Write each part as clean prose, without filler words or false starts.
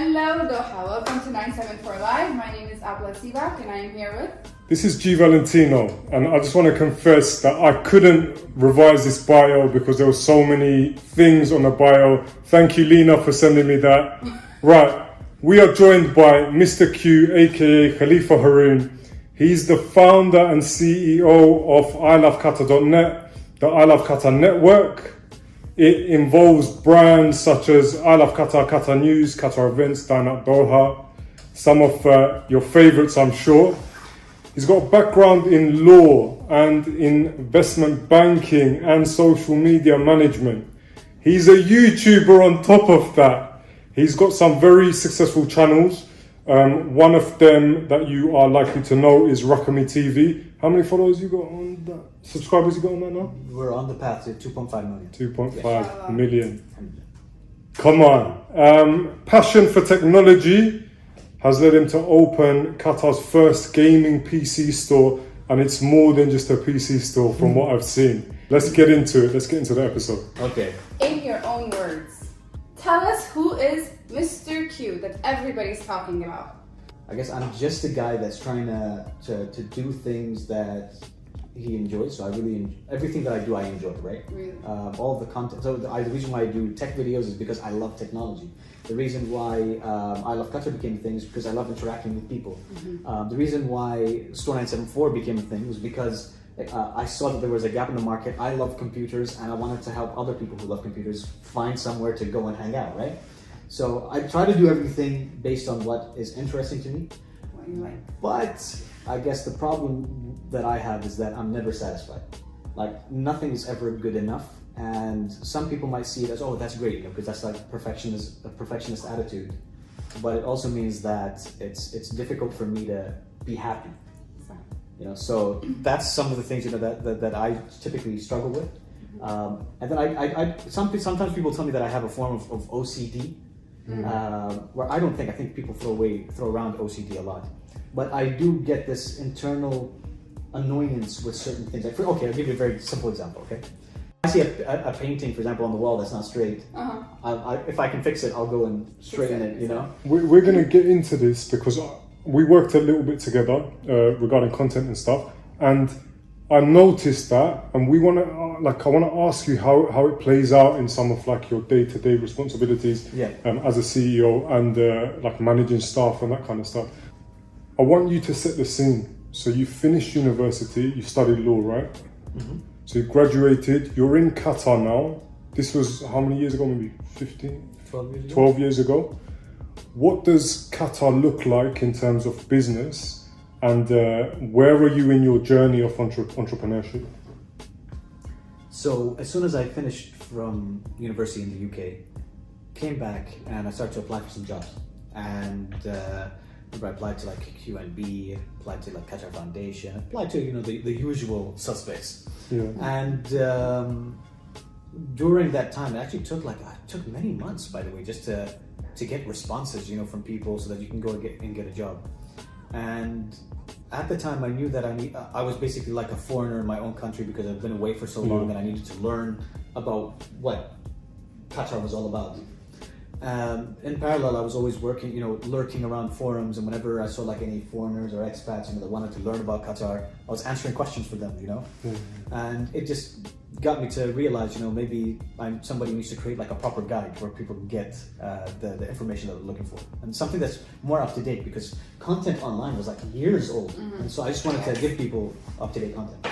Hello Doha, welcome to 974 Live. My name is Abla Sibak and I am here with... This is G Valentino, and I just want to confess that I couldn't revise this bio because there were so many things on the bio. Thank you, Lena, for sending me that. Right, we are joined by Mr. Q, aka Khalifa Haroon. He's the founder and CEO of iLoveQatar.net, the I Love Qatar network. It involves brands such as I Love Qatar, Qatar News, Qatar Events, Dine at Doha. Some of your favorites, I'm sure. He's got a background in law and in investment banking and social media management. He's a YouTuber on top of that. He's got some very successful channels. One of them that you are likely to know is Rakami TV. How many followers you got on that? Subscribers you got on that now? We're on the path to 2.5 million. 2.5 million. Come on. Passion for technology has led him to open Qatar's first gaming PC store, and it's more than just a PC store from what I've seen. Let's get into it. Let's get into the episode. Okay. In your own words, tell us who is Mr. Q that everybody's talking about. I guess I'm just a guy that's trying to do things that he enjoys. So I really everything that I do, I enjoy, right? Really? All the content. So the reason why I do tech videos is because I love technology. The reason why I Love Qatar became a thing is because I love interacting with people. The reason why Store 974 became a thing was because I saw that there was a gap in the market. I love computers and I wanted to help other people who love computers find somewhere to go and hang out, right? So I try to do everything based on what is interesting to me. What you like. But I guess the problem that I have is that I'm never satisfied. Like nothing is ever good enough. And some people might see it as, oh, that's great, because that's like a perfectionist attitude. But it also means that it's difficult for me to be happy. So that's some of the things that I typically struggle with. And then sometimes people tell me that I have a form of OCD, where I think people throw around OCD a lot. But I do get this internal annoyance with certain things. I'll give you a very simple example, okay? I see a painting, for example, on the wall that's not straight. If I can fix it, I'll go and straighten it, We're going to get into this because we worked a little bit together regarding content and stuff. And I noticed that, and I want to ask you how it plays out in some of like your day-to-day responsibilities as a CEO and like managing staff and that kind of stuff. I want you to set the scene. So you finished university, you studied law, right? So you graduated, you're in Qatar now. This was how many years ago, maybe 15? 12 years ago. What does Qatar look like in terms of business? And where are you in your journey of entrepreneurship? So as soon as I finished from university in the UK, came back and I started to apply for some jobs. And I applied to like QNB, applied to like Qatar Foundation, applied to the usual suspects. Yeah. And during that time, it actually took many months, by the way, just to get responses, from people so that you can go and get a job. And at the time, I knew that I was basically like a foreigner in my own country because I've been away for so long and I needed to learn about what Qatar was all about. In parallel, I was always working, lurking around forums, and whenever I saw like any foreigners or expats, that wanted to learn about Qatar, I was answering questions for them, and it just got me to realize, maybe somebody needs to create like a proper guide where people can get the information that they're looking for, and something that's more up to date because content online was like years old, and so I just wanted to give people up to date content.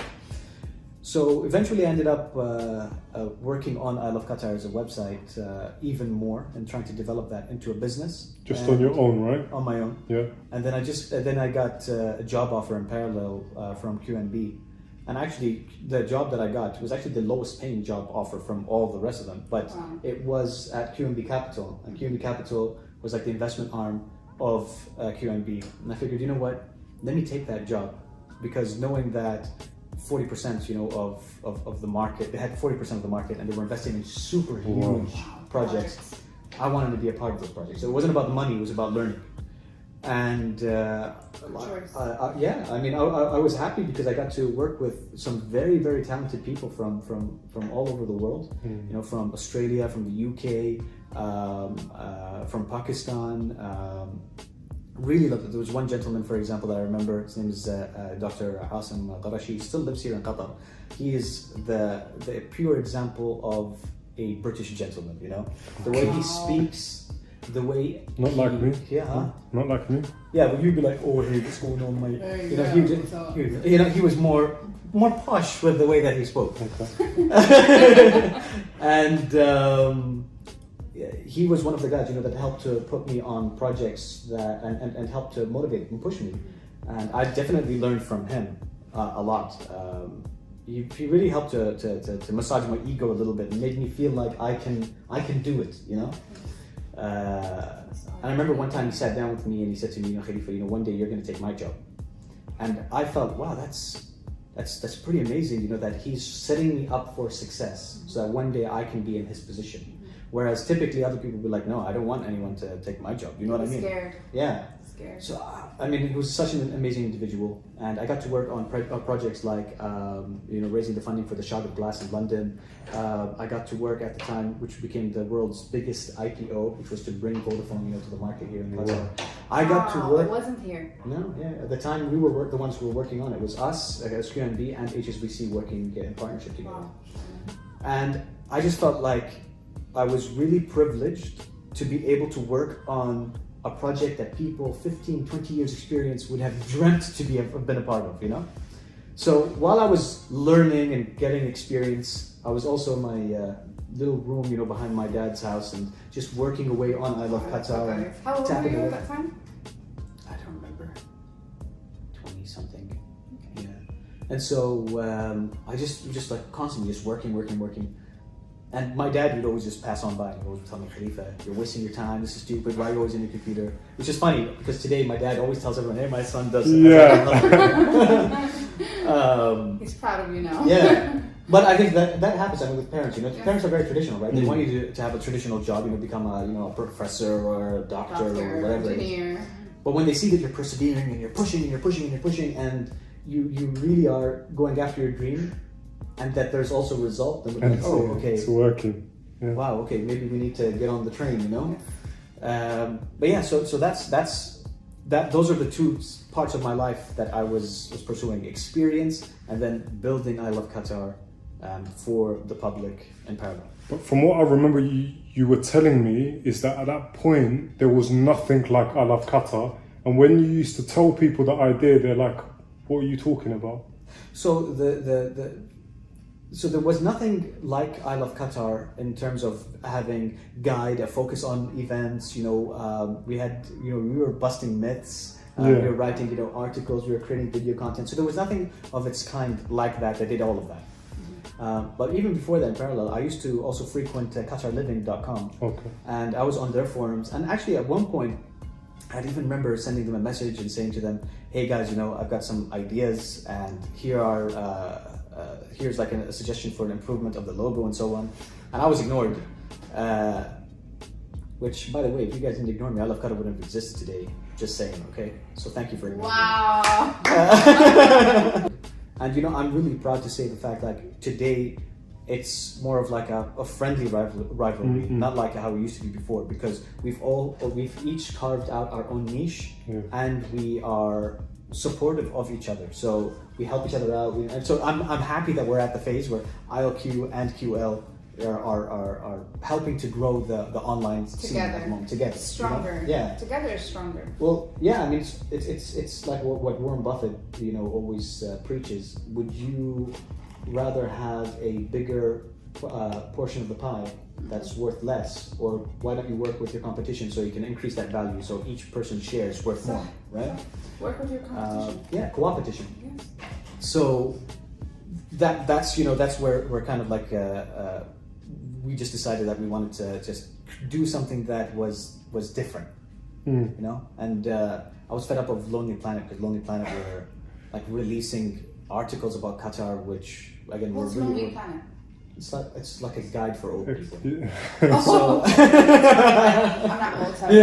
So eventually I ended up working on I Love Qatar as a website even more and trying to develop that into a business. Just on your own, right? On my own. Yeah. And then I got a job offer in parallel from QNB. And actually the job that I got was actually the lowest paying job offer from all the rest of them. But it was at QNB Capital. And QNB Capital was like the investment arm of QNB. And I figured, let me take that job, because knowing that 40% of the market, they had 40% of the market and they were investing in super huge projects. I wanted to be a part of those projects. So it wasn't about the money, it was about learning. And choice. yeah, I mean, I was happy because I got to work with some very, very talented people from all over the world. You know, from Australia, from the UK, from Pakistan. Really loved it. There was one gentleman, for example, that I remember. His name is Dr. Hassan Qarashi. He still lives here in Qatar. He is the pure example of a British gentleman. You know, the way he speaks. The way Not like me. Yeah. Not like me. Yeah, but you'd be like, oh hey, what's going on, mate? There You know, go. you know, he was more posh with the way that he spoke. Okay. And he was one of the guys, you know, that helped to put me on projects that and helped to motivate and push me. And I definitely learned from him a lot. He really helped to massage my ego a little bit and made me feel like I can do it, you know. And I remember one time he sat down with me and he said to me, you know, Khalifa, you know, one day you're going to take my job. And I felt, wow, that's pretty amazing, you know, that he's setting me up for success so that one day I can be in his position. Whereas typically other people will be like, no, I don't want anyone to take my job. You know what I mean? Scared. Yeah. Scared. So, I mean, he was such an amazing individual. And I got to work on projects like, you know, raising the funding for the Shard of Glass in London. I got to work at the time, which became the world's biggest IPO, which was to bring Vodafone, you know, to the market here in Qatar. I got to work. It wasn't here. No, yeah. At the time, we were the ones who were working on it. It was us, QNB, and HSBC working in partnership together. Wow. And I just felt like I was really privileged to be able to work on a project that people 15, 20 years experience would have dreamt to been a part of, you know? So while I was learning and getting experience, I was also in my little room, you know, behind my dad's house and just working away on I Love Qatar. And How old were tapping you away. at that time? I don't remember, 20 something, yeah. And so I just like constantly just working. And my dad would always just pass on by and always tell me, Khalifa, you're wasting your time, this is stupid, why are you always in your computer? Which is funny, because today my dad always tells everyone, hey, my son does it. Yeah. He's proud of you now. Yeah. But I think that happens, I mean, with parents, you know, parents are very traditional, right? They want you to have a traditional job, you know, become a professor or a doctor or whatever. Engineer. But when they see that you're persevering and you're pushing and you really are going after your dream, and that there's also result, then we're like, oh, okay, It's working. Yeah. wow, okay, maybe we need to get on the train, you know. But yeah, so those are the two parts of my life that I was pursuing: experience and then building I Love Qatar for the public in parallel. But from what I remember you were telling me is that at that point there was nothing like I Love Qatar, and when you used to tell people the idea, they're like, what are you talking about? So so there was nothing like I Love Qatar in terms of having a focus on events. You know, we were busting myths. We were writing, you know, articles. We were creating video content. So there was nothing of its kind like that did all of that. But even before that, in parallel, I used to also frequent QatarLiving.com. Okay. And I was on their forums. And actually, at one point, I'd even remember sending them a message and saying to them, "Hey guys, you know, I've got some ideas, and here's like a suggestion for an improvement of the logo and so on." And I was ignored. Which, by the way, if you guys didn't ignore me, I Love Qatar wouldn't have existed today. Just saying, okay? So thank you for ignoring me. Wow. And you know, I'm really proud to say the fact like today, it's more of like a friendly rivalry, not like how we used to be before, because we've each carved out our own niche, and we are supportive of each other. So we help each other out. And so I'm happy that we're at the phase where ILQ and QL are helping to grow the online scene at the moment together. Stronger. You know? Yeah. Together is stronger. Well, yeah. I mean, it's like what Warren Buffett, you know, always preaches. Would you rather have a bigger portion of the pie that's worth less, or why don't you work with your competition so you can increase that value so each person's share is worth more, right? Work with your competition. Yeah, co-opetition. Yes. So that's you know, that's where we're kind of like we just decided that we wanted to just do something that was different, you know. And I was fed up of Lonely Planet, because Lonely Planet were like releasing articles about Qatar, which again What's were really Lonely Planet? it's like a guide for old people. Yeah. So I'm not old. Sorry.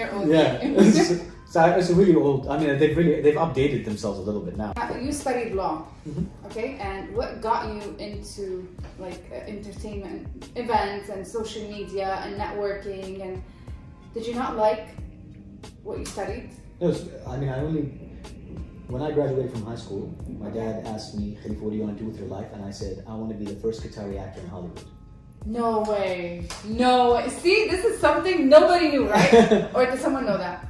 You're old. Yeah. So it's really old. I mean, they've updated themselves a little bit now. You studied law, Mm-hmm. okay? And what got you into like entertainment events and social media and networking? And did you not like what you studied? When I graduated from high school, my dad asked me, Khalifa, what do you want to do with your life? And I said, I want to be the first Qatari actor in Hollywood. No way. No way. See, this is something nobody knew, right? Or did someone know that?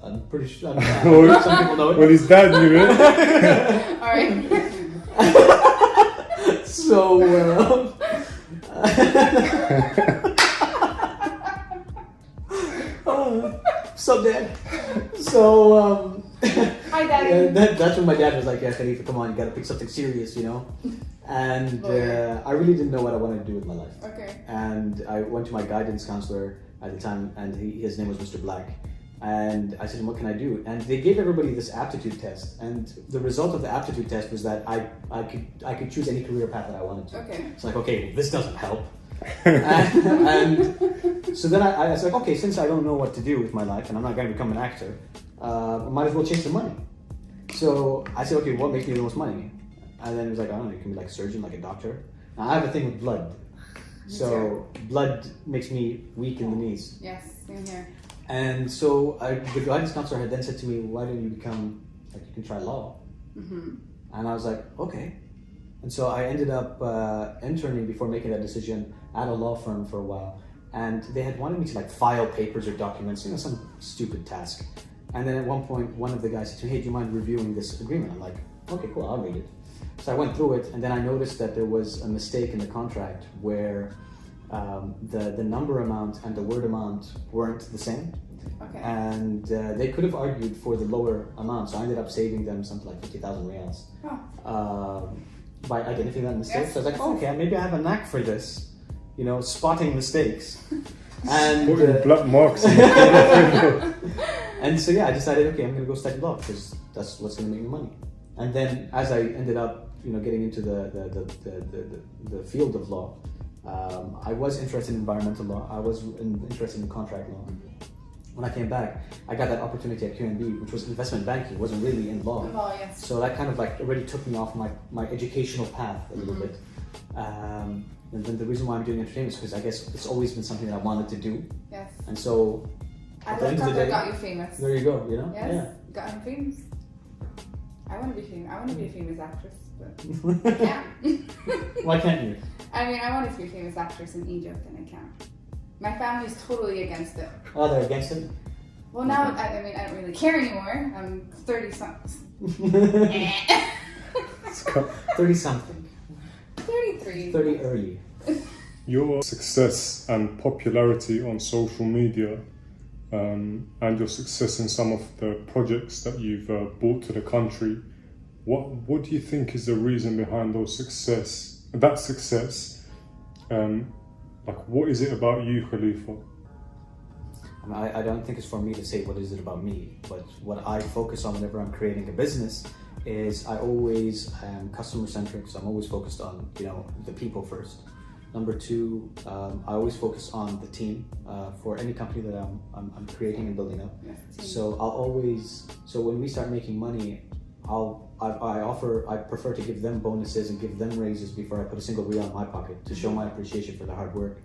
I'm pretty sure. Well, some people know it. Well, his dad knew it. All right. So, so Dad. So, Hi, Daddy. that's when my dad was like, yeah, Khalifa, come on, you gotta pick something serious, you know? And I really didn't know what I wanted to do with my life. Okay. And I went to my guidance counselor at the time, and his name was Mr. Black. And I said to him, what can I do? And they gave everybody this aptitude test. And the result of the aptitude test was that I could choose any career path that I wanted to. Okay. It's like, okay, this doesn't help. and so then I was like, okay, since I don't know what to do with my life and I'm not going to become an actor, I might as well chase the money. So I said, okay, what makes me the most money? And then it was like, I don't know, you can be like a surgeon, like a doctor. Now I have a thing with blood. So blood makes me weak in the knees. Yes, same here. And so the guidance counselor had then said to me, why don't you become, like, you can try law. Mm-hmm. And I was like, okay. And so I ended up interning before making that decision at a law firm for a while. And they had wanted me to like file papers or documents, you know, some stupid task. And then at one point, one of the guys said to me, hey, do you mind reviewing this agreement? I'm like, okay, cool, I'll read it. So I went through it, and then I noticed that there was a mistake in the contract where the number amount and the word amount weren't the same. Okay. And they could have argued for the lower amount, so I ended up saving them something like 50,000 riyals by identifying that mistake. Yes. So I was like, oh, okay, maybe I have a knack for this, you know, spotting mistakes. And Putting black marks in and so yeah, I decided, okay, I'm going to go study law because that's what's going to make me money. And then as I ended up, you know, getting into the field of law, I was interested in environmental law. I was interested in contract law. When I came back, I got that opportunity at QNB, which was investment banking. It wasn't really in law. Oh, yes. So that kind of like already took me off my educational path a little bit. And then the reason why I'm doing entertainment is because I guess it's always been something that I wanted to do. Yes. And so I at the Love end of the Qatar day, got you famous. there you go, you know? Yes. Yeah. Got him famous. I want to be famous. I want to be a famous actress, but I can't. Why can't you? I mean, I wanted to be a famous actress in Egypt, and I can't. My family's totally against it. Oh, they're against it? Well, now, I mean, I don't really care anymore. I'm 30-something. 30-something. 33. 30 early. Your success and popularity on social media and your success in some of the projects that you've brought to the country, what do you think is the reason behind that success? Like, what is it about you, Khalifa? I don't think it's for me to say what is it about me, but what I focus on whenever I'm creating a business is I always am customer centric, so I'm always focused on, you know, the people first. Number two, I always focus on the team for any company that I'm creating and building up. Yes, so so when we start making money, I prefer to give them bonuses and give them raises before I put a single riyal in my pocket to show my appreciation for the hard work.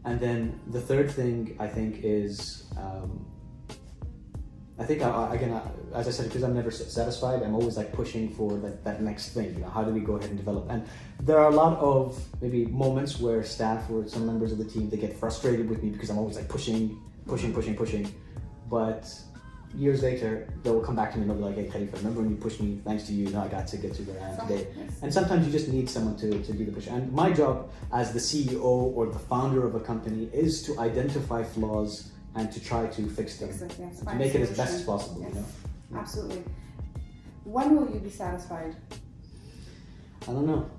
And then the third thing I think is, again, as I said, because I'm never satisfied, I'm always like pushing for that next thing. You know, how do we go ahead and develop? And there are a lot of maybe moments where staff or some members of the team, they get frustrated with me because I'm always like pushing. But years later, they'll come back to me and they'll be like, hey, Khalifa, remember when you pushed me? Thanks to you, now I got to get to where I am today. Yes. And sometimes you just need someone to be the pusher. And my job as the CEO or the founder of a company is to identify flaws and to try to fix them, Yes. to make it as best as possible. Yes. You know? Absolutely. When will you be satisfied? I don't know.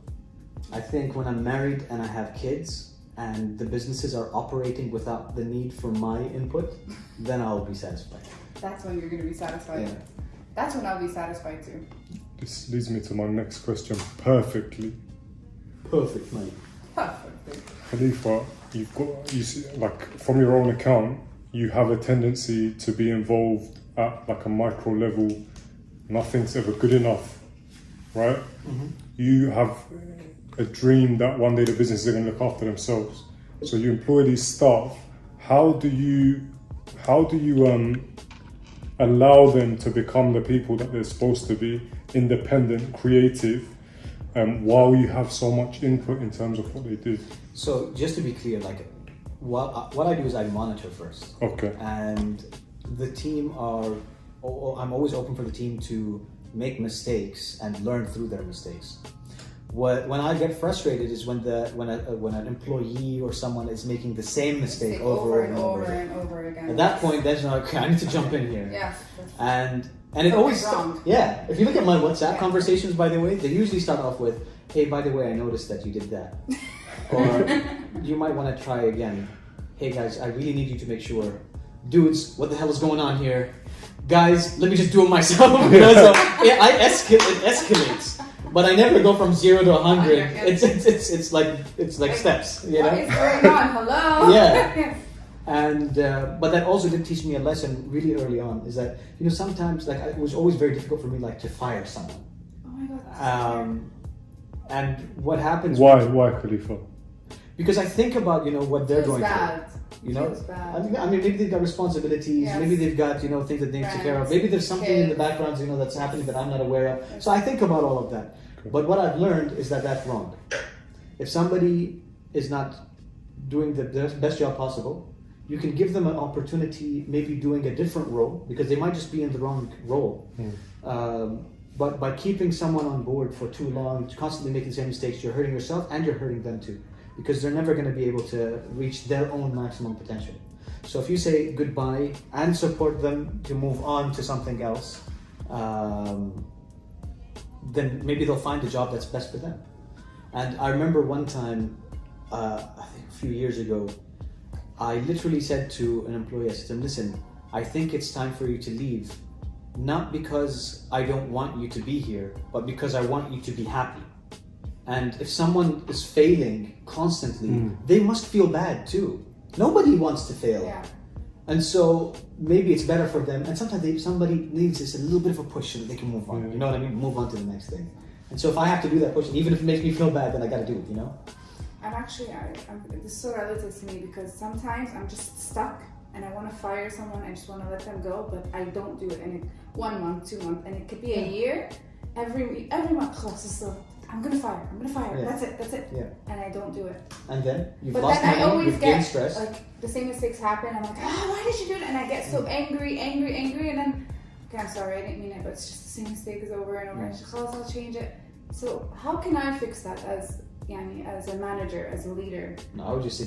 I think when I'm married and I have kids and the businesses are operating without the need for my input, then I'll be satisfied. That's when you're going to be satisfied. Yeah. That's when I'll be satisfied too. This leads me to my next question perfectly. Perfect, mate. Perfect. Khalifa, you see, like, from your own account, you have a tendency to be involved at like a micro level. Nothing's ever good enough, right? You have a dream that one day the business is going to look after themselves. So you employ these staff. How do you allow them to become the people that they're supposed to be, independent, creative, while you have so much input in terms of what they do? So just to be clear, like what I do is I monitor first. Okay. And the team I'm always open for the team to make mistakes and learn through their mistakes. When I get frustrated is when an employee or someone is making the same mistake over and over again. At that point, there's no, okay, I need to jump in here. Yeah. And it always, yeah. If you look at my WhatsApp conversations, by the way, they usually start off with, "Hey, by the way, I noticed that you did that," or you might want to try again. "Hey guys, I really need you to make sure, dudes, what the hell is going on here? Guys, let me just do it myself." Because it escalates. But I never go from 0 to 100. It's like steps, you know. What is going on? Hello. Yeah. And but that also did teach me a lesson really early on. Is that sometimes like it was always very difficult for me like to fire someone. Oh my God. And what happens? Why Khalifa? Because I think about what they're going bad. through. Bad. I mean, maybe they've got responsibilities. Yes. Maybe they've got things that they need to take care of. Maybe there's something in the background that's happening that I'm not aware of. So I think about all of that. Cool. But what I've learned is that that's wrong. If somebody is not doing the best job possible, you can give them an opportunity, maybe doing a different role, because they might just be in the wrong role. But by keeping someone on board for too long, constantly making the same mistakes, you're hurting yourself and you're hurting them too, because they're never going to be able to reach their own maximum potential. So if you say goodbye and support them to move on to something else, then maybe they'll find a job that's best for them. And I remember one time, I think a few years ago, I literally said to an employee, I said to him, "Listen, I think it's time for you to leave, not because I don't want you to be here, but because I want you to be happy. And if someone is failing constantly, they must feel bad too. Nobody wants to fail. Yeah. And so maybe it's better for them. And sometimes somebody needs just a little bit of a push so that they can move on. You know what I mean? Move on to the next thing. And so if I have to do that push, even if it makes me feel bad, then I got to do it, I'm actually, this is so relative to me, because sometimes I'm just stuck and I want to fire someone. I just want to let them go, but I don't do it. And 1 month, 2 months, and it could be a year. Every month, so I'm gonna fire. Yeah. That's it. Yeah. and I don't do it. And then you've But lost then I money, always you've gained get stress. like the same mistakes happen. I'm like, why did you do it? And I get so angry, and then okay, I'm sorry, I didn't mean it, but it's just the same mistake is over and over. And I'll change it. So how can I fix that as a manager, as a leader? No, I would just say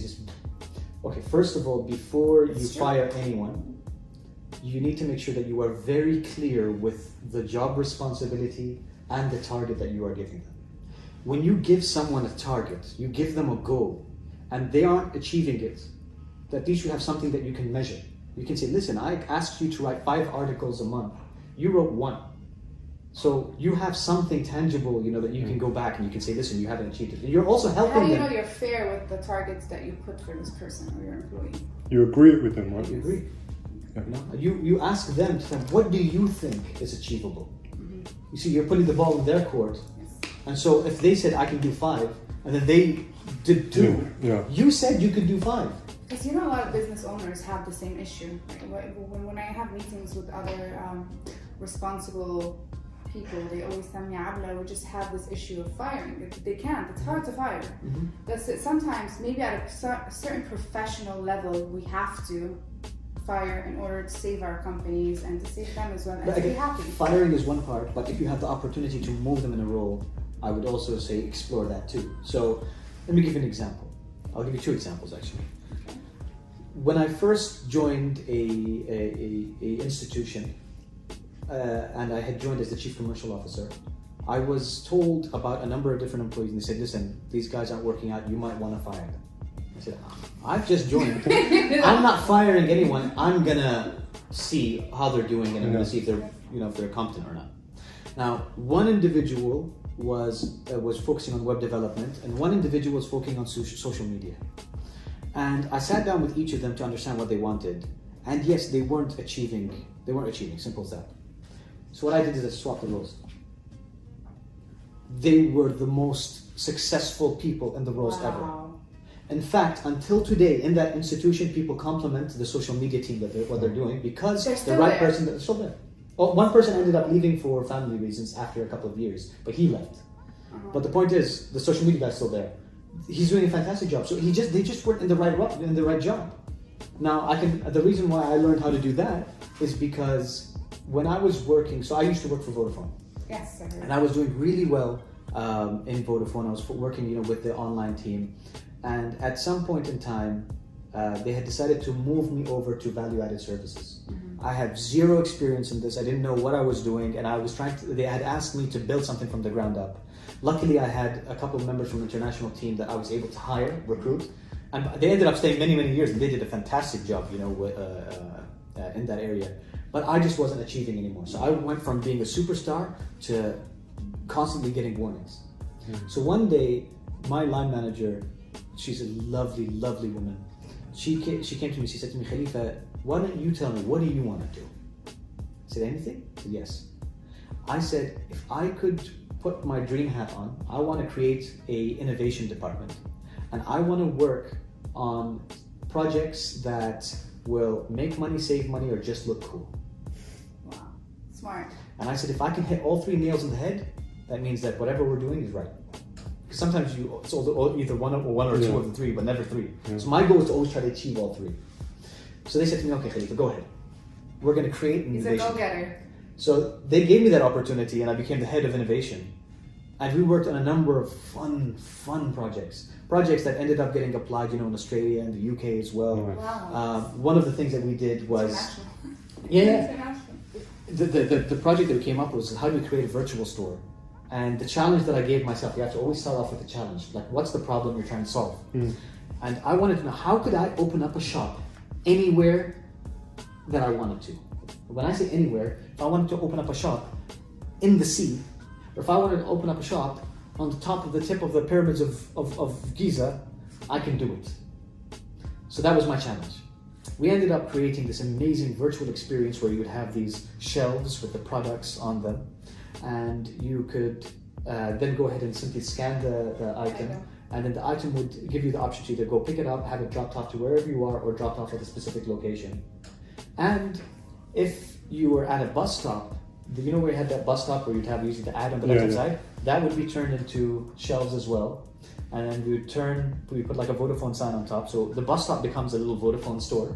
okay. First of all, before you fire anyone, you need to make sure that you are very clear with the job responsibility and the target that you are giving them. When you give someone a target, you give them a goal, and they aren't achieving it, at least you have something that you can measure. You can say, "Listen, I asked you to write 5 articles a month. You wrote 1. So you have something tangible, that you can go back and you can say, "Listen, you haven't achieved it." And you're also helping them. How do you know you're fair with the targets that you put for this person or your employee? You agree with them, right? You agree. You ask them to think, what do you think is achievable? You see, you're putting the ball in their court. And so if they said, "I can do 5, and then they did 2, you said you could do 5. Because a lot of business owners have the same issue. When I have meetings with other responsible people, they always tell me, "Abla, we just have this issue of firing." They can't. It's hard to fire. That's it. Sometimes, maybe at a certain professional level, we have to fire in order to save our companies and to save them as well, and to be happy. Firing is one part, but if you have the opportunity to move them in a role, I would also say explore that too. So let me give you an example. I'll give you 2 examples actually. When I first joined a institution, and I had joined as the chief commercial officer, I was told about a number of different employees, and they said, "Listen, these guys aren't working out, you might want to fire them." I said, "I've just joined. I'm not firing anyone. I'm gonna see how they're doing, and I'm gonna see if they're, if they're competent or not." Now, one individual was focusing on web development, and one individual was focusing on social media. And I sat down with each of them to understand what they wanted. And yes, they weren't achieving, simple as that. So what I did is I swapped the roles. They were the most successful people in the roles ever. In fact, until today, in that institution, people compliment the social media team that what they're doing because the right person that's still there. Well, one person ended up leaving for family reasons after a couple of years, but he left. But the point is, the social media guy's still there. He's doing a fantastic job. So they just weren't in the right job. Now, the reason why I learned how to do that is because when I was working, so I used to work for Vodafone. Yes, I heard. And I was doing really well in Vodafone. I was working, with the online team. And at some point in time, they had decided to move me over to value-added services. I had zero experience in this. I didn't know what I was doing, and they had asked me to build something from the ground up. Luckily, I had a couple of members from the international team that I was able to recruit, and they ended up staying many, many years, and they did a fantastic job, in that area. But I just wasn't achieving anymore. So I went from being a superstar to constantly getting warnings. So one day, my line manager, she's a lovely, lovely woman. She came to me, she said to me, Khalifa, why don't you tell me, what do you want to do? I said, anything? I said, yes. I said, if I could put my dream hat on, I want to create a innovation department. And I want to work on projects that will make money, save money, or just look cool. Wow, smart. And I said, if I can hit all three nails in the head, that means that whatever we're doing is right. Because sometimes it's either one or two of the three, but never three. So my goal is to always try to achieve all three. So they said to me, okay, Khalifa, go ahead. We're going to create an innovation. He's a go-getter. So they gave me that opportunity, and I became the head of innovation. And we worked on a number of fun projects. Projects that ended up getting applied, in Australia and the UK as well. Wow. One of the things that we did was... The project that we came up with was how do we create a virtual store? And the challenge that I gave myself, you have to always start off with a challenge. Like, what's the problem you're trying to solve? And I wanted to know, how could I open up a shop anywhere that I wanted to? When I say anywhere, if I wanted to open up a shop in the sea, or if I wanted to open up a shop on the tip of the pyramids of Giza, I can do it. So that was my challenge. We ended up creating this amazing virtual experience where you would have these shelves with the products on them, and you could then go ahead and simply scan the item, and then the item would give you the option to either go pick it up, have it dropped off to wherever you are, or dropped off at a specific location. And if you were at a bus stop, where you had that bus stop where you'd have usually the ad on the left-hand side, that would be turned into shelves as well. And then we put like a Vodafone sign on top, so the bus stop becomes a little Vodafone store.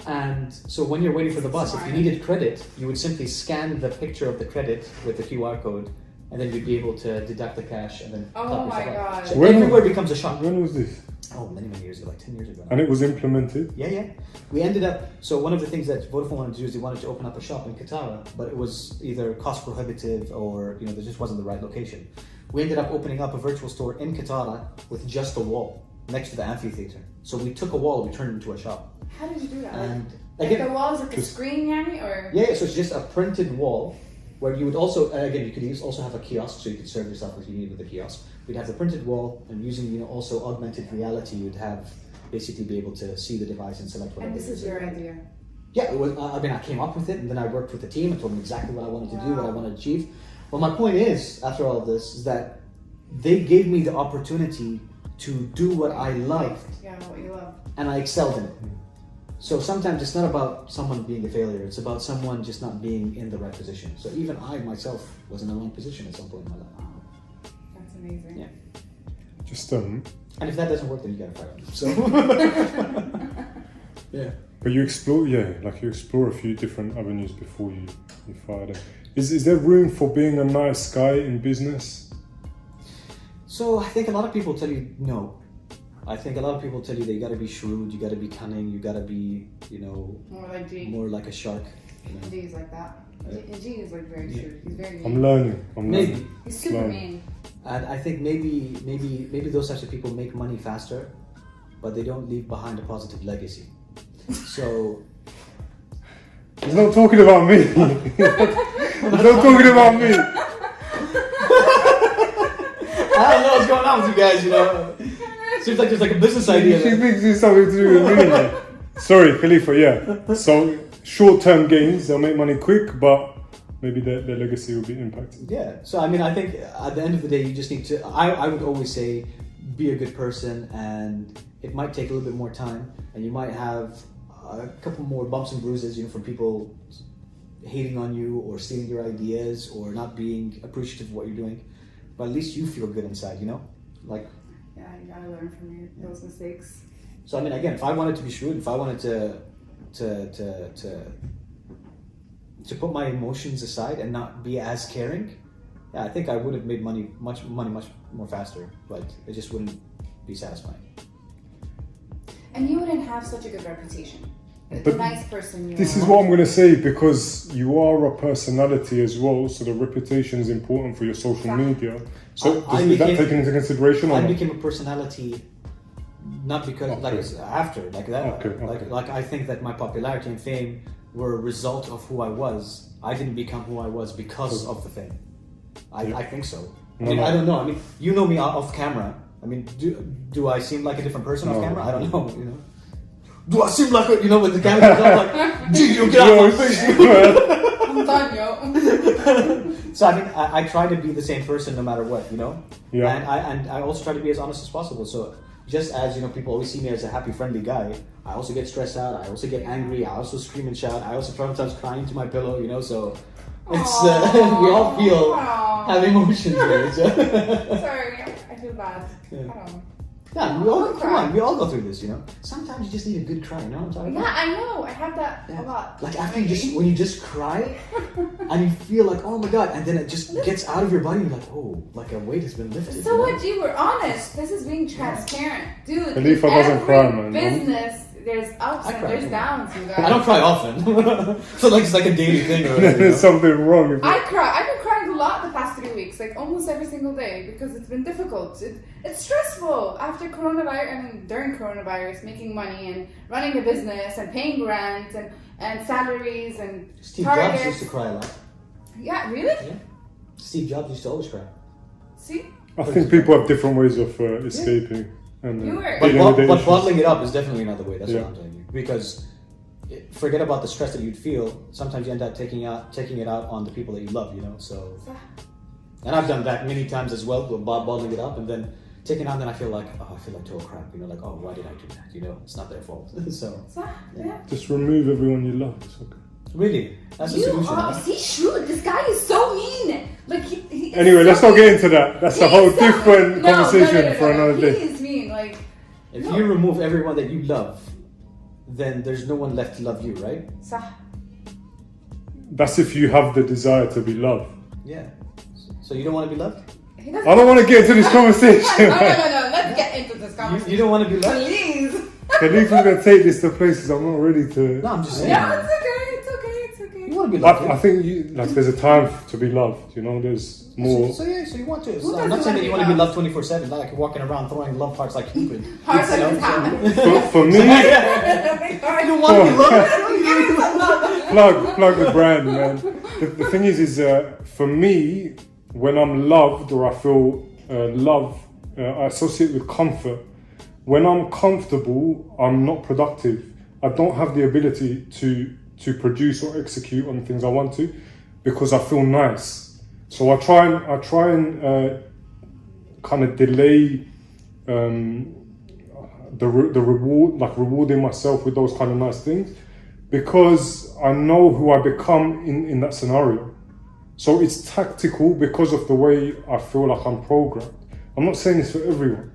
And so when you're waiting for the bus, if you needed credit, you would simply scan the picture of the credit with the QR code, and then you'd be able to deduct the cash and then Oh my god. So everywhere becomes a shop. When was this? Oh, many years ago, like 10 years ago. And it was implemented? Yeah. We ended up, so one of the things that Vodafone wanted to do is they wanted to open up a shop in Qatar, but it was either cost prohibitive or, there just wasn't the right location. We ended up opening up a virtual store in Qatar with just a wall next to the amphitheater. So we took a wall, we turned it into a shop. How did you do that? And like the wall is like a screen, or? Yeah, so it's just a printed wall where you would also, you could also have a kiosk, so you could serve yourself if you needed with a kiosk. We'd have the printed wall, and using also augmented reality, you'd have basically be able to see the device and select whatever. And this is your idea? Yeah, it was, I came up with it, and then I worked with the team and told them exactly what I wanted to do, what I wanted to achieve. Well, my point is, after all of this, is that they gave me the opportunity to do what I loved. Yeah, what you love. And I excelled in it. So sometimes it's not about someone being a failure, it's about someone just not being in the right position. So even I myself was in the wrong position at some point in my life. Wow. That's amazing. Yeah. Just And if that doesn't work, then you gotta fire them. So yeah. But you explore a few different avenues before you fire them. Is there room for being a nice guy in business? So I think a lot of people tell you no. I think a lot of people tell you that you got to be shrewd, you got to be cunning, you got to be, more like a shark. G is like that. G is like very shrewd. He's very mean. I'm learning. Maybe. He's super mean. And I think maybe those types of people make money faster, but they don't leave behind a positive legacy. So he's not talking about me. He's not talking about me. I don't know what's going on with you guys, Seems like there's like a business idea. She thinks it's something to do with me. Sorry, Khalifa, yeah. So short-term gains, they'll make money quick, but maybe their legacy will be impacted. Yeah. So, I mean, I think at the end of the day, you just need to, I would always say, be a good person, and it might take a little bit more time, and you might have a couple more bumps and bruises, from people hating on you or stealing your ideas or not being appreciative of what you're doing. But at least you feel good inside, Like, yeah, you gotta learn from those mistakes. so I mean, again, if I wanted to be shrewd, if I wanted to put my emotions aside and not be as caring, yeah, I think I would have made much more faster, but it just wouldn't be satisfying. And you wouldn't have such a good reputation. The nice person you This are. is what I'm going to say, because you are a personality as well, so the reputation is important for your social media. So is that taken into consideration? I became a personality not because after like that. Okay. Like I think that my popularity and fame were a result of who I was. I didn't become who I was because of the fame. I think so. I mean, I don't know. I mean, you know me off camera. I mean, do I seem like a different person off camera? I don't know. Do I seem like when the camera comes up, like, you get out of my face? I'm done, yo. So I mean, I try to be the same person no matter what, Yeah. And I also try to be as honest as possible. So just as people always see me as a happy, friendly guy, I also get stressed out. I also get angry. I also scream and shout. I also sometimes cry into my pillow. So it's we all have emotions. Right? So. Sorry, I feel bad. Yeah. I don't know. Yeah, we all go through this, Sometimes you just need a good cry, you know what I'm talking about? Yeah, I know. I have that a lot. Like after when you just cry, and you feel like, oh my god, and then it just gets out of your body, you're like, oh, like a weight has been lifted. So what, you were honest. This is being transparent. Dude, Khalifa doesn't cry, man. Business, there's ups and there's downs, you guys. I don't cry often. So like it's like a daily thing or whatever. There's something wrong. I cry. I've been crying a lot the past 3 weeks, like almost every single day, because it's been difficult. It's stressful after coronavirus. I mean, during coronavirus, making money and running a business and paying rent and salaries and Steve targets. Jobs used to cry a lot. Yeah, really? Yeah. Steve Jobs used to always cry. See? I think people have different ways of escaping. And But bottling it up is definitely another way. That's what I'm telling you. Because forget about the stress that you'd feel. Sometimes you end up taking it out on the people that you love. So. And I've done that many times as well, bottling it up and then taking it out. Then I feel like total crap. Like, oh, why did I do that? It's not their fault. So. Yeah. Just remove everyone you love. It's okay. Really, that's the solution. See, shoot, this guy is so mean. Like he Anyway, let's not get into that. That's a whole so different conversation no, for another day. He is mean. Like, if you remove everyone that you love, then there's no one left to love you, right? That's if you have the desire to be loved. Yeah. So you don't want to be loved? I don't want to get into this conversation. No. Let's get into this conversation. You don't want to be loved? Please. Khalifa's gonna take this to places I'm not ready to. No, I'm just saying. Yeah, it's okay. You want to be loved? I think there's a time to be loved. There's more. So you want to. So I'm not saying that you want to be loved 24/7, like you're walking around throwing love hearts like Cupid. Hearts like this happen. For me, You don't want to be loved? plug the brand, man. The thing is for me, when I'm loved or I feel love, I associate with comfort. When I'm comfortable, I'm not productive. I don't have the ability to produce or execute on things I want to, because I feel nice. So I try and kind of delay the reward, like rewarding myself with those kind of nice things, because I know who I become in that scenario. So it's tactical because of the way I feel like I'm programmed. I'm not saying this for everyone.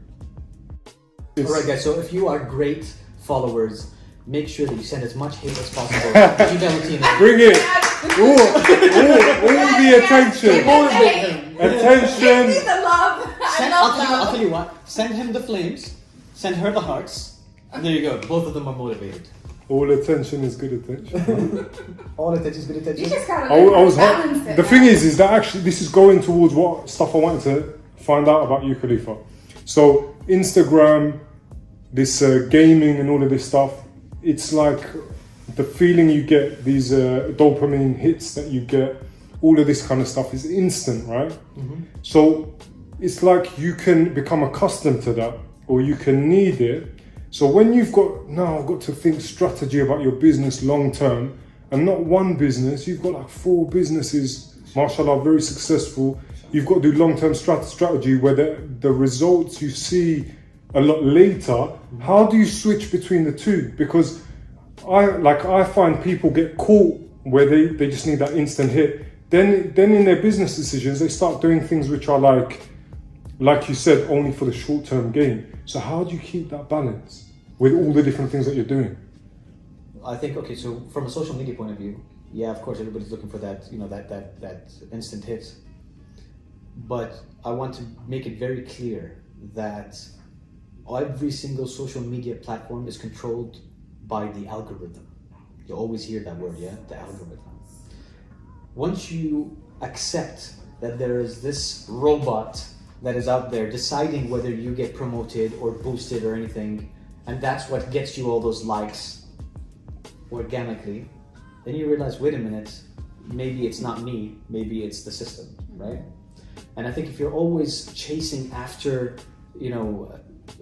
Alright guys, so if you are great followers, make sure that you send as much hate as possible. Bring it! All the attention! Attention! Give me the love! I'll tell you what, send him the flames, send her the hearts, and there you go, both of them are motivated. All attention is good attention. All attention is good attention. You just gotta balance it. The thing is that actually this is going towards what stuff I wanted to find out about you, Khalifa. So Instagram, this gaming and all of this stuff, it's like the feeling you get, these dopamine hits that you get, all of this kind of stuff is instant, right? Mm-hmm. So it's like you can become accustomed to that, or you can need it. So when you've got to think strategy about your business long term, and not one business, you've got like 4 businesses, mashallah, very successful. You've got to do long term strategy where the results you see a lot later. How do you switch between the two? Because I find people get caught where they just need that instant hit. Then in their business decisions, they start doing things which are like you said, only for the short term gain. So how do you keep that balance with all the different things that you're doing? I think, okay, so from a social media point of view, yeah, of course, everybody's looking for that, that instant hit. But I want to make it very clear that every single social media platform is controlled by the algorithm. You always hear that word, yeah? The algorithm. Once you accept that there is this robot that is out there deciding whether you get promoted or boosted or anything, and that's what gets you all those likes organically, then you realize, wait a minute, maybe it's not me, maybe it's the system, right? And I think if you're always chasing after,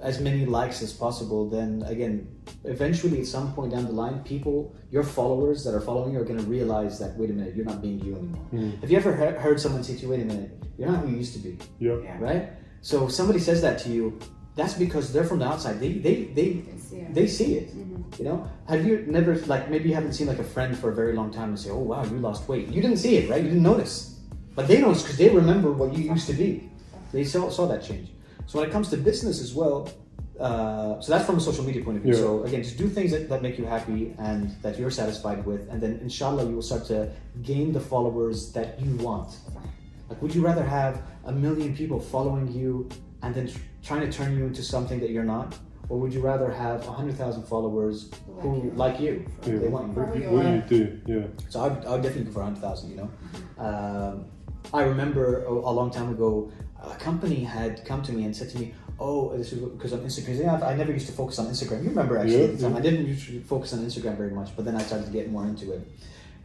as many likes as possible, then again, eventually at some point down the line, people, your followers that are following you are going to realize that, wait a minute, you're not being you anymore. Have you ever heard someone say to you, wait a minute, you're not who you used to be? Yeah. Right? So if somebody says that to you, that's because they're from the outside. They see it. Have you never, maybe you haven't seen a friend for a very long time and say, oh wow, you lost weight. You didn't see it, right? You didn't notice. But they notice because they remember what you used to be. They saw that change. So when it comes to business as well, so that's from a social media point of view. Yeah. So again, just do things that make you happy and that you're satisfied with, and then inshallah you will start to gain the followers that you want. Would you rather have 1 million people following you and then trying to turn you into something that you're not? Or would you rather have 100,000 followers who like you? Yeah. They want you. What you do, yeah. So I would definitely go for 100,000, I remember a long time ago, a company had come to me and said to me, oh, this is because on Instagram, I never used to focus on Instagram. You remember actually at the time, I didn't usually focus on Instagram very much, but then I started to get more into it.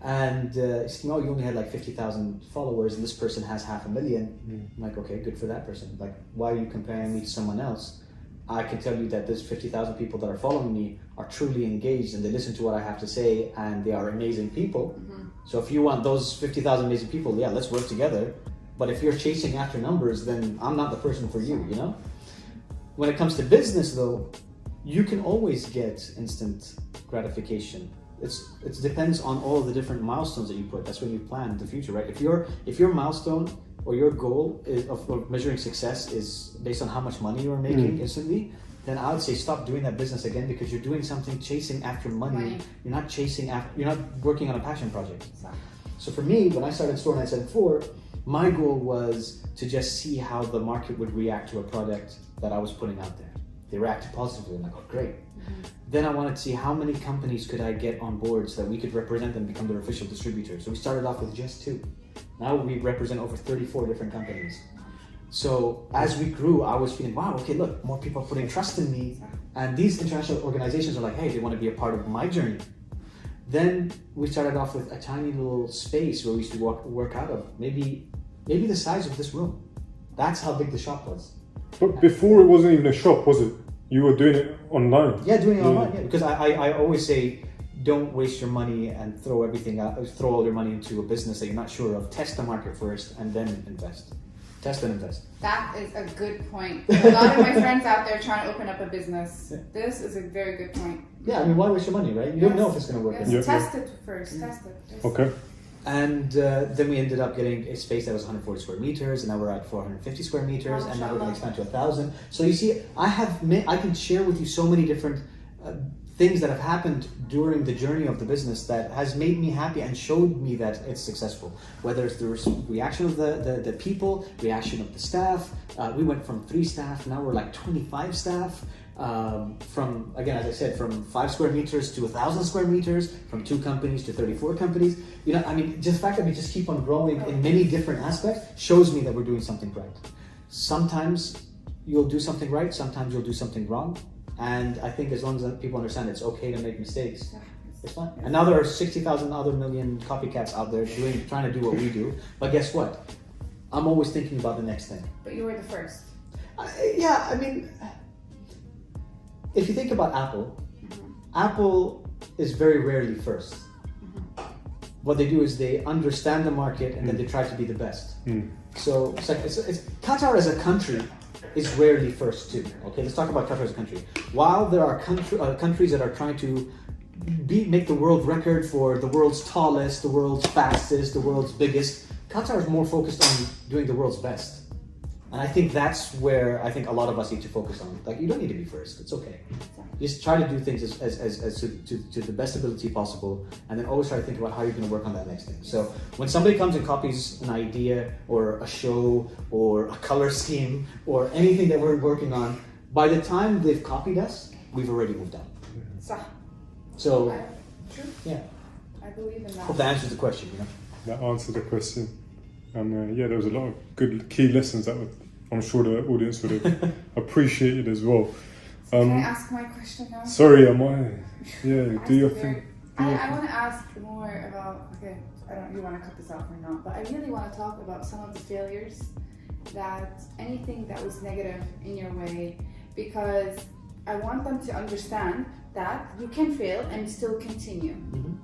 And he said, oh, you only had 50,000 followers and this person has 500,000. I'm like, okay, good for that person. Why are you comparing me to someone else? I can tell you that there's 50,000 people that are following me are truly engaged and they listen to what I have to say and they are amazing people. So if you want those 50,000 amazing people, yeah, let's work together. But if you're chasing after numbers, then I'm not the person for you, When it comes to business though, you can always get instant gratification. It depends on all the different milestones that you put. That's when you plan the future, right? If your milestone or your goal of measuring success is based on how much money you're making instantly, then I would say stop doing that business again, because you're doing something chasing after money. You're not working on a passion project. Exactly. So for me, when I started Store 974, my goal was to just see how the market would react to a product that I was putting out there. They reacted positively. I'm like, oh, great. Then I wanted to see how many companies could I get on board so that we could represent them, become their official distributor. So we started off with just 2. Now we represent over 34 different companies. So as we grew, I was feeling, wow, okay, look, more people are putting trust in me. And these international organizations are like, hey, they want to be a part of my journey. Then we started off with a tiny little space where we used to work out of, maybe the size of this room. That's how big the shop was. But before it wasn't even a shop, was it? You were doing it online. Yeah, doing it online. Yeah, because I always say, don't waste your money and throw all your money into a business that you're not sure of. Test the market first and then invest. Test and invest. That is a good point. A lot of my friends out there trying to open up a business. Yeah. This is a very good point. Yeah, why waste your money, right? You don't know if it's going to work. Yes. Test it first. Test it. Okay. And then we ended up getting a space that was 140 square meters, and now we're at 450 square meters, and now we're going to expand to 1,000. So you see, I can share with you so many different things that have happened during the journey of the business that has made me happy and showed me that it's successful. Whether it's the reaction of the people, reaction of the staff. We went from 3 staff, now we're 25 staff. From, again, as I said, from 5 square meters to 1,000 square meters, from 2 companies to 34 companies. Just the fact that we just keep on growing in many different aspects shows me that we're doing something right. Sometimes you'll do something right, sometimes you'll do something wrong. And I think as long as people understand it's okay to make mistakes, it's fine. And now there are 60,000 other million copycats out there trying to do what we do. But guess what? I'm always thinking about the next thing. But you were the first. if you think about Apple, Apple is very rarely first. What they do is they understand the market and then they try to be the best. So it's Qatar as a country is rarely first too. Okay, let's talk about Qatar as a country. While there are countries that are trying to make the world record for the world's tallest, the world's fastest, the world's biggest, Qatar is more focused on doing the world's best. And I think that's where I think a lot of us need to focus on. Like, you don't need to be first. It's okay. Just try to do things as to the best ability possible, and then always try to think about how you're going to work on that next thing. So when somebody comes and copies an idea or a show or a color scheme or anything that we're working on, by the time they've copied us, we've already moved on. So, yeah. I believe in that. Hope that answers the question, you know? That answered the question. And yeah, there was a lot of good key lessons that I'm sure the audience would have appreciated as well. Can I ask my question now? Sorry, am I? Yeah, do your thing. I want to ask more about, okay, I don't know if you want to cut this off or not, but I really want to talk about some of the failures, that anything that was negative in your way, because I want them to understand that you can fail and still continue.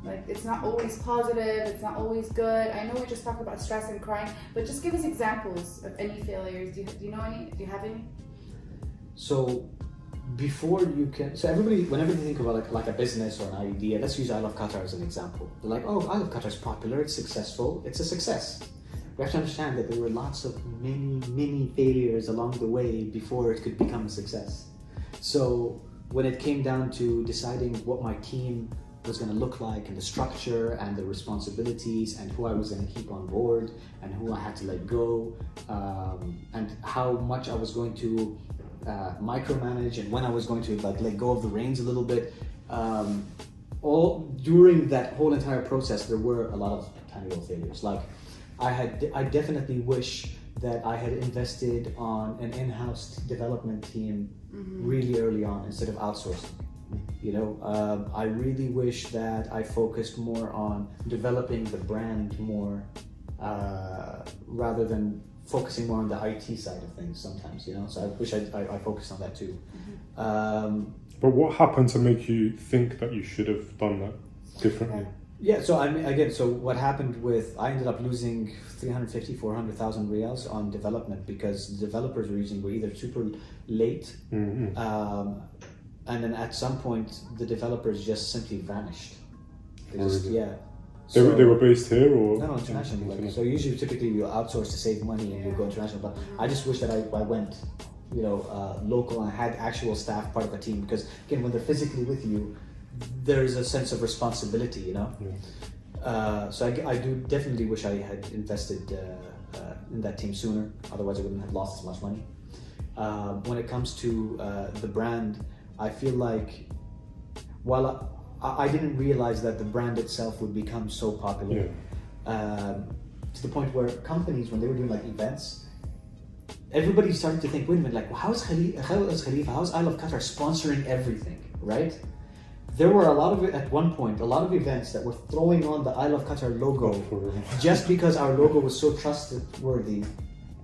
Like, it's not always positive, it's not always good. I know we just talked about stress and crying, but just give us examples of any failures. Do you know any? Do you have any? So before you can, so everybody, whenever they think about like a business or an idea, let's use I Love Qatar as an example. They're like, oh, I Love Qatar is popular, it's successful, it's a success. We have to understand that there were lots of many failures along the way before it could become a success. So when it came down to deciding what my team was going to look like, and the structure and the responsibilities and who I was going to keep on board and who I had to let go, and how much I was going to micromanage and when I was going to like let go of the reins a little bit, all during that whole entire process there were a lot of tiny little failures. Like I definitely wish that I had invested on an in-house development team really early on instead of outsourcing. You know, I really wish that I focused more on developing the brand more rather than focusing more on the IT side of things sometimes, you know, so I wish I focused on that too. But what happened to make you think that you should have done that differently? Yeah, so I mean, again, so what happened with, I ended up losing 350, 400,000 riyals on development because the developers were either super late, and then at some point the developers just simply vanished. They just, They were based here or? No, internationally. Like, so usually, typically, you outsource to save money and you go international. But I just wish that I went, you know, local and I had actual staff part of a team, because again, when they're physically with you, there's a sense of responsibility, you know. So I do definitely wish I had invested in that team sooner. Otherwise, I wouldn't have lost as much money. When it comes to the brand, I feel like while I didn't realize that the brand itself would become so popular, to the point where companies, when they were doing like events, everybody started to think, wait a minute, like, how is Khalifa, how is I Love Qatar sponsoring everything, right? There were at one point, a lot of events that were throwing on the I Love Qatar logo just because our logo was so trustworthy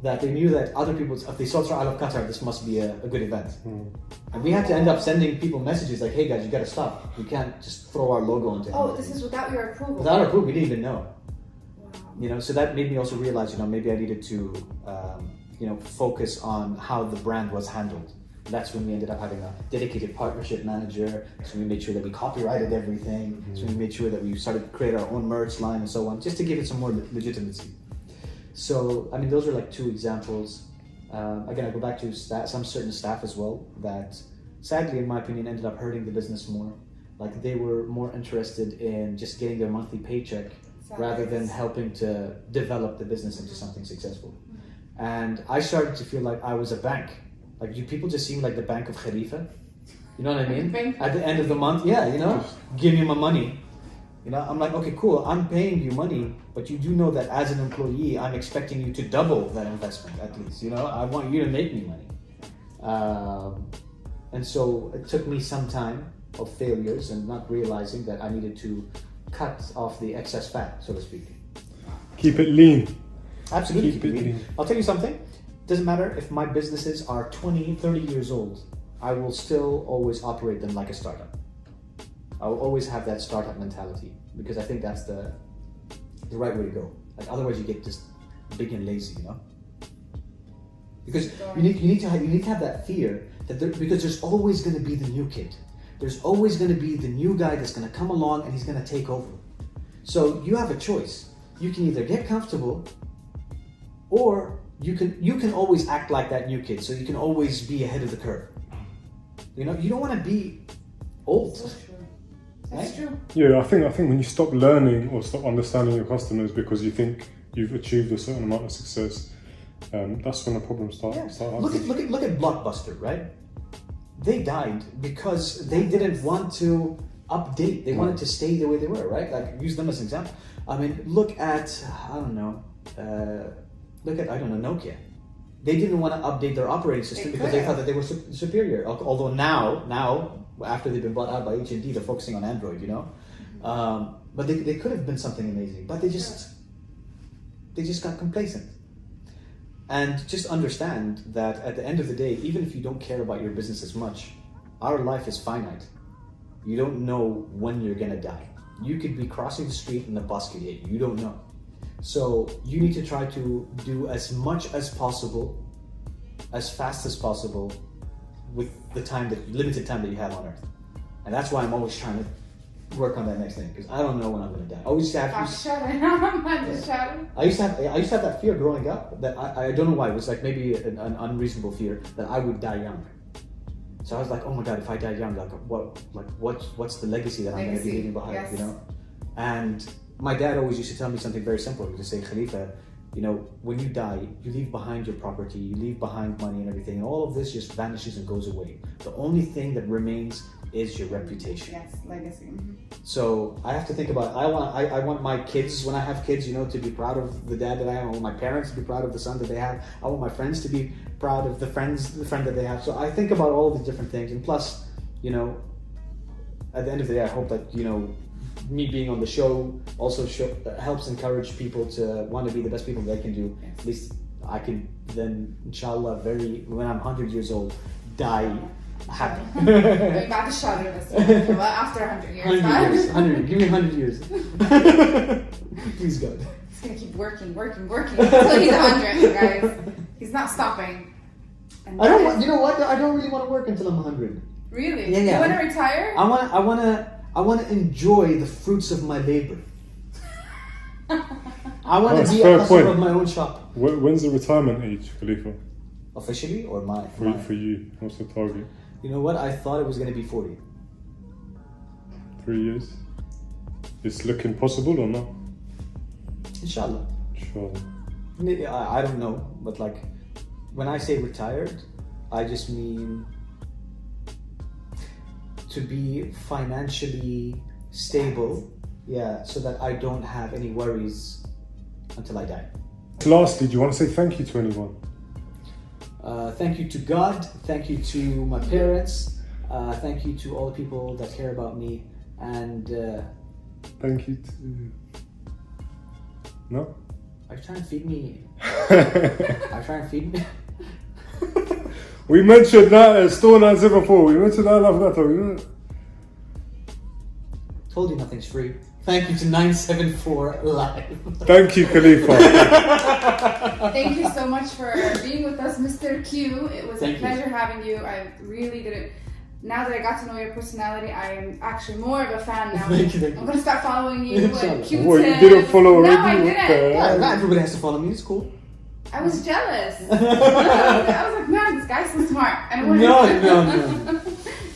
that they knew that other people, if they saw I Love Qatar, this must be a good event. And we had to end up sending people messages like, hey guys, you gotta stop. You can't just throw our logo into anything. This is without your approval? Without our approval, we didn't even know. Wow. You know, so that made me also realize, you know, maybe I needed to, you know, focus on how the brand was handled. And that's when we ended up having a dedicated partnership manager. So we made sure that we copyrighted everything. So we made sure that we started to create our own merch line and so on, just to give it some more legitimacy. So, I mean, those are like two examples. Again, I go back to some certain staff as well that, sadly, in my opinion, ended up hurting the business more. Like, they were more interested in just getting their monthly paycheck rather than helping to develop the business into something successful. And I started to feel like I was a bank. Like, you people just seem like the bank of Khalifa. You know what I mean? At the end of the month, you know, give me my money. You know, I'm like, okay, cool, I'm paying you money, but you do know that as an employee, I'm expecting you to double that investment at least, you know? I want you to make me money. And so it took me some time of failures and not realizing that I needed to cut off the excess fat, so to speak. Keep it lean. Absolutely, keep it lean. I'll tell you something, it doesn't matter if my businesses are 20, 30 years old. I will still always operate them like a startup. I will always have that startup mentality because I think that's the right way to go. Like otherwise you get just big and lazy, you know. Because you need to have that fear that because there's always going to be the new kid. There's always going to be the new guy that's going to come along and he's going to take over. So you have a choice. You can either get comfortable, or you can always act like that new kid. So you can always be ahead of the curve. You know, you don't want to be old. That's true. That's true. Yeah, I think when you stop learning or stop understanding your customers because you think you've achieved a certain amount of success, that's when the problems start happening. Look at Blockbuster, right? They died because they didn't want to update. They wanted to stay the way they were, right? Like use them as an example. I mean, look at Nokia. They didn't want to update their operating system because they thought that they were superior. Although now after they've been bought out by H&D, they're focusing on Android, you know. But they could have been something amazing, but they just got complacent. And just understand that at the end of the day, even if you don't care about your business as much, our life is finite. You don't know when you're gonna die. You could be crossing the street and the bus could hit you. You don't know. So you need to try to do as much as possible, as fast as possible, with the limited time that you have on Earth. And that's why I'm always trying to work on that next thing, because I don't know when I'm going to die. I used to have that fear growing up that I don't know why. It was like maybe an unreasonable fear that I would die young. So I was like, oh my God, if I die young, what's the legacy that I'm going to be leaving behind? Yes. You know? And my dad always used to tell me something very simple. He would say, Khalifa, you know, when you die, you leave behind your property, you leave behind money and everything, and all of this just vanishes and goes away. The only thing that remains is your reputation. Yes, legacy. Mm-hmm. So I have to think about. I want my kids, when I have kids, you know, to be proud of the dad that I am. I want my parents to be proud of the son that they have. I want my friends to be proud of the friend that they have. So I think about all the different things, and plus, you know, at the end of the day, I hope that, you know, me being on the show also helps encourage people to want to be the best people they can do. Yes. At least I can then, inshallah, when I'm 100 years old, die happy. After 100 years. 100. Give me 100 years. Please, God. He's gonna keep working until he's 100, guys. He's not stopping. And I don't want. You know what? I don't really want to work until I'm 100. Really? Yeah. You want to retire? I want to enjoy the fruits of my labor. I want to be a customer of my own shop. When's the retirement age, Khalifa? Officially or mine? For you, what's the target? You know what? I thought it was going to be 40. 3 years. It's looking possible or not? Inshallah. Inshallah. I don't know, but like when I say retired, I just mean to be financially stable, so that I don't have any worries until I die. Lastly, do you want to say thank you to anyone? Thank you to God, thank you to my parents, thank you to all the people that care about me, and thank you to... No? Are you trying to feed me? Are you trying to feed me? We mentioned that Store 974. We mentioned that Love Qatar. Told you nothing's free. Thank you to 974 Live. Thank you, Khalifa. Thank you so much for being with us, Mr. Q. It was a pleasure having you. I really didn't. Now that I got to know your personality, I am actually more of a fan now. Thank you. I'm gonna start following you and Q-Tip. Well, you didn't follow already? No, I didn't. Not everybody has to follow me. It's cool. I was jealous. I was like, man, this guy's so smart. I don't want No.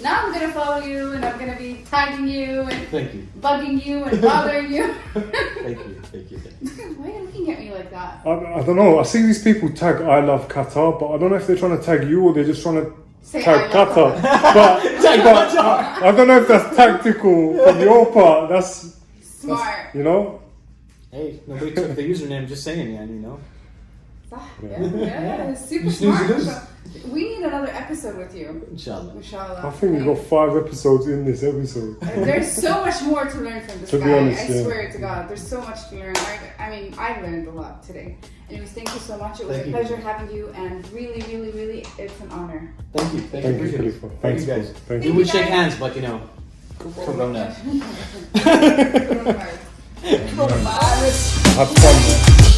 Now I'm gonna follow you, and I'm gonna be tagging you and Thank you. bugging you and bothering you. Thank you. Why are you looking at me like that? I don't know. I see these people tag I Love Qatar, but I don't know if they're trying to tag you or they're just trying to tag Qatar. But I don't know if that's tactical from your part. That's smart. You know? Hey, nobody took the username. Just saying, you know. Yeah, super You snooze, you smart. lose. We need another episode with you. Inshallah. Inshallah. I think we got 5 episodes in this episode. There's so much more to learn from this To be guy. honest, I yeah. swear to God, there's so much to learn. I mean, I've learned a lot today. Anyways, thank you so much. It was Thank a you. pleasure having you, and really, really, really, it's an honor. Thank you. Thank you, Appreciate it. Khalifa. Thank Thanks, you guys. bro. Thank We you. would you, shake guys. hands, but you know, Corona. Coronavirus. Have fun.